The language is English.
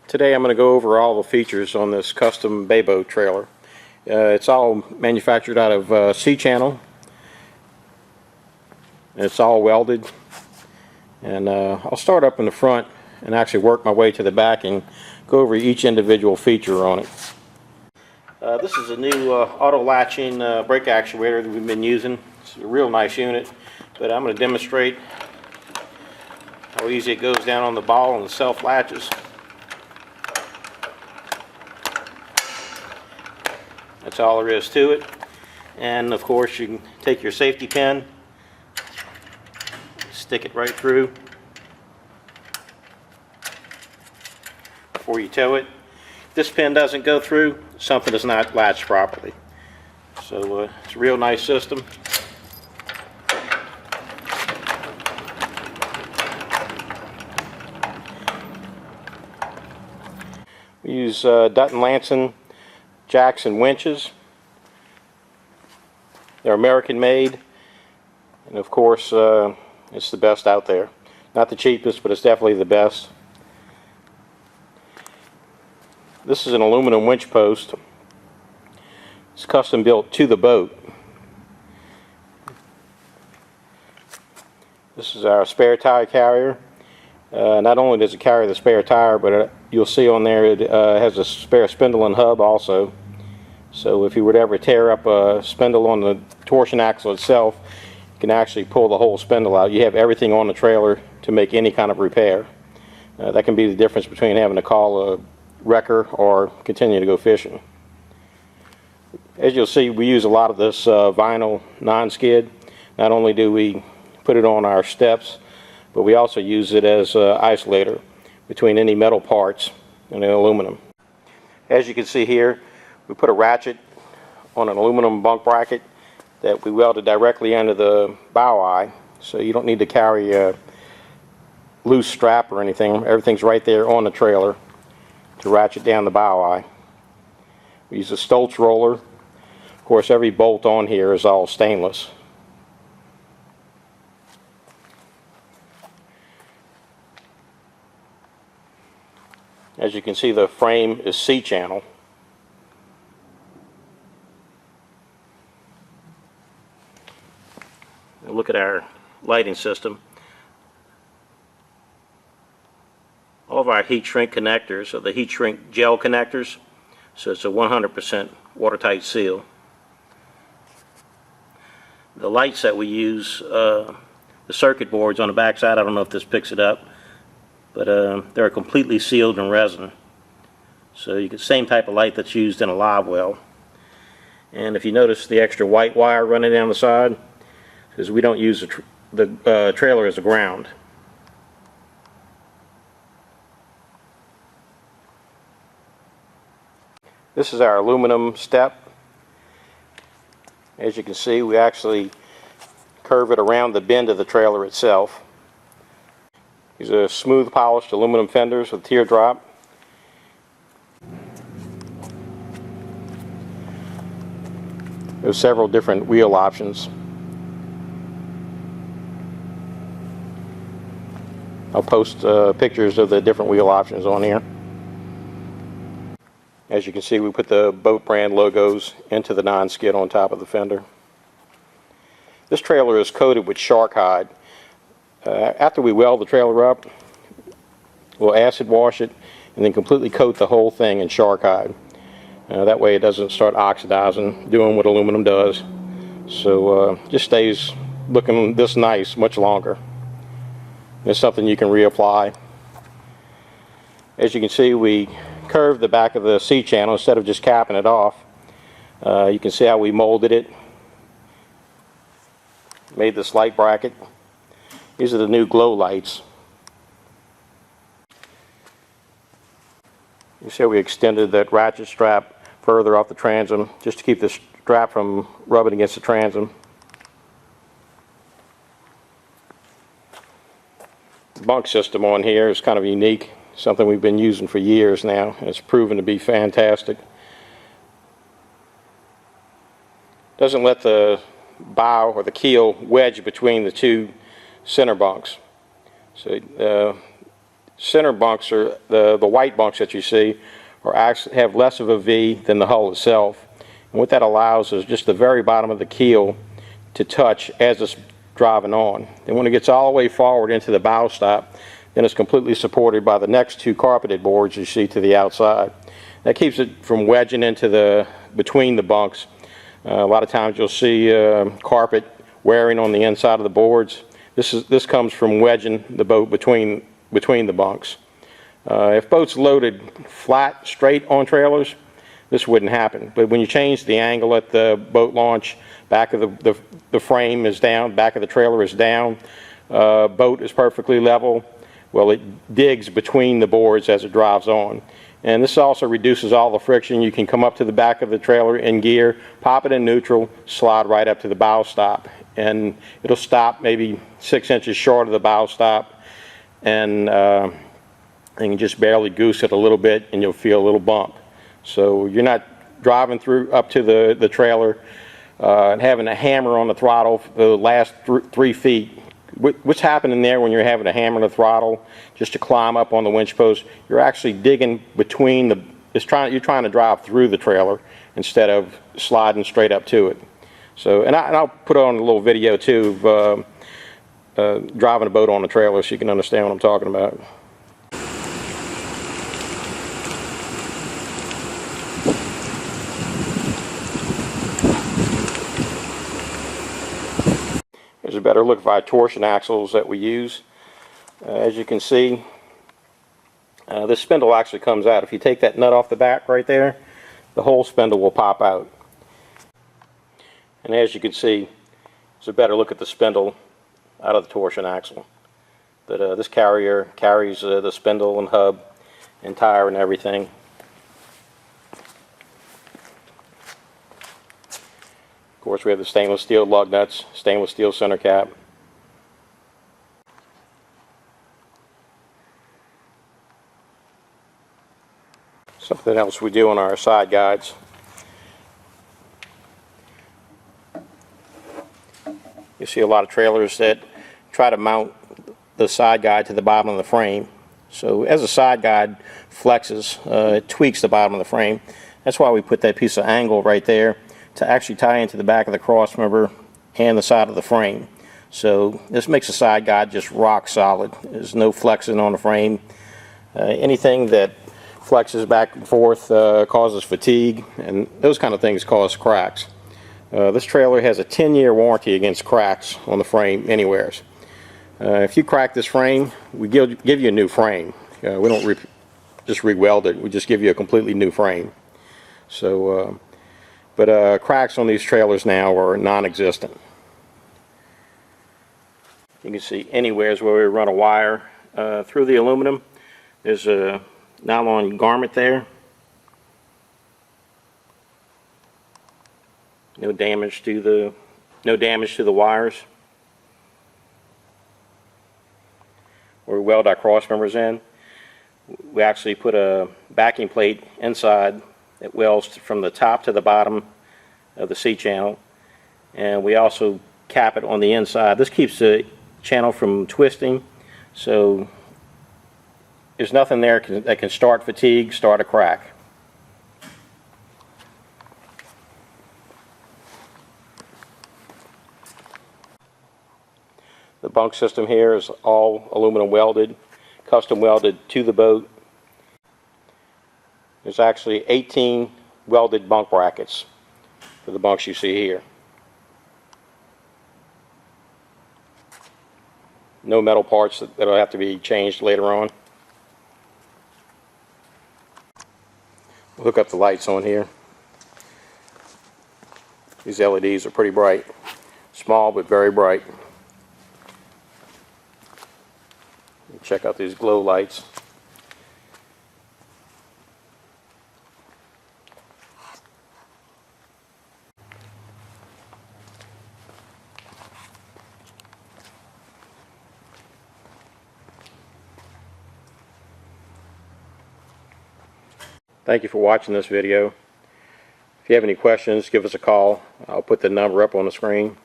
Today I'm going to go over all the features on this custom bay boat trailer. It's all manufactured out of C-channel. It's all welded. And I'll start up in the front and actually work my way to the back and go over each individual feature on it. This is a new auto latching brake actuator that we've been using. It's a real nice unit, but I'm going to demonstrate how easy it goes down on the ball and the self latches. That's all there is to it. And of course you can take your safety pin, stick it right through before you tow it. If this pin doesn't go through, something is not latched properly. So it's a real nice system. We use Dutton Lanson jacks and winches. They're American made, and of course it's the best out there. Not the cheapest, but it's definitely the best. This is an aluminum winch post. It's custom built to the boat. This is our spare tire carrier. Not only does it carry the spare tire, but you'll see on there it has a spare spindle and hub also. So if you would ever tear up a spindle on the torsion axle itself, you can actually pull the whole spindle out. You have everything on the trailer to make any kind of repair. That can be the difference between having to call a wrecker or continue to go fishing. As you'll see, we use a lot of this vinyl non-skid. Not only do we put it on our steps, but we also use it as an isolator between any metal parts and the aluminum. As you can see here, we put a ratchet on an aluminum bunk bracket that we welded directly under the bow eye, so you don't need to carry a loose strap or anything. Everything's right there on the trailer to ratchet down the bow eye. We use a Stoltz roller. Of course, every bolt on here is all stainless. As you can see, the frame is C-channel. Look at our lighting system. All of our heat shrink connectors are the heat shrink gel connectors, so it's a 100% watertight seal. The lights that we use, the circuit boards on the back side, I don't know if this picks it up, but they're completely sealed in resin. So you get the same type of light that's used in a live well. And if you notice the extra white wire running down the side, because we don't use the trailer as a ground. This is our aluminum step. As you can see, we actually curve it around the bend of the trailer itself. These are smooth polished aluminum fenders with teardrop. There's several different wheel options. I'll post pictures of the different wheel options on here. As you can see, we put the boat brand logos into the non-skid on top of the fender. This trailer is coated with shark hide. After we weld the trailer up, we'll acid wash it and then completely coat the whole thing in shark hide. That way it doesn't start oxidizing, doing what aluminum does. So just stays looking this nice much longer. It's something you can reapply. As you can see, we curved the back of the C-channel instead of just capping it off. You can see how we molded it. Made this light bracket. These are the new glow lights. You see how we extended that ratchet strap further off the transom just to keep the strap from rubbing against the transom. The bunk system on here is kind of unique, something we've been using for years now, and it's proven to be fantastic. Doesn't let the bow or the keel wedge between the two center bunks, so center bunks, are the white bunks that you see, are actually have less of a V than the hull itself. And what that allows is just the very bottom of the keel to touch as it's driving on. And when it gets all the way forward into the bow stop, then it's completely supported by the next two carpeted boards you see to the outside. That keeps it from wedging into between the bunks. A lot of times you'll see carpet wearing on the inside of the boards. This comes from wedging the boat between the bunks. If boats loaded flat, straight on trailers, this wouldn't happen. But when you change the angle at the boat launch, back of the frame is down, back of the trailer is down, boat is perfectly level, well, it digs between the boards as it drives on. And this also reduces all the friction. You can come up to the back of the trailer in gear, pop it in neutral, slide right up to the bow stop. And it'll stop maybe 6 inches short of the bow stop, and you can just barely goose it a little bit and you'll feel a little bump. So you're not driving up to the trailer and having a hammer on the throttle for the last 3 feet. What's happening there when you're having a hammer on the throttle just to climb up on the winch post? You're actually digging between you're trying to drive through the trailer instead of sliding straight up to it. So, and I'll put on a little video too of driving a boat on a trailer so you can understand what I'm talking about. Here's a better look at our torsion axles that we use. As you can see, this spindle actually comes out. If you take that nut off the back right there, the whole spindle will pop out. And as you can see, it's a better look at the spindle out of the torsion axle. But this carrier carries the spindle and hub and tire and everything. Of course, we have the stainless steel lug nuts, stainless steel center cap. Something else we do on our side guides. You see a lot of trailers that try to mount the side guide to the bottom of the frame. So as the side guide flexes, it tweaks the bottom of the frame. That's why we put that piece of angle right there to actually tie into the back of the crossmember and the side of the frame. So this makes the side guide just rock solid. There's no flexing on the frame. Anything that flexes back and forth causes fatigue, and those kind of things cause cracks. This trailer has a 10-year warranty against cracks on the frame anywheres. If you crack this frame, we give you a new frame. We don't just re-weld it, we just give you a completely new frame. So, but cracks on these trailers now are non-existent. You can see anywheres where we run a wire through the aluminum. There's a nylon garment there. No damage to the wires. Where we weld our cross members in, we actually put a backing plate inside that welds from the top to the bottom of the C channel, and we also cap it on the inside. This keeps the channel from twisting, so there's nothing there that can start fatigue, start a crack. The bunk system here is all aluminum welded, custom welded to the boat. There's actually 18 welded bunk brackets for the bunks you see here. No metal parts that'll have to be changed later on. We'll hook up the lights on here. These LEDs are pretty bright. Small but very bright. Check out these glow lights. Thank you for watching this video. If you have any questions, give us a call. I'll put the number up on the screen.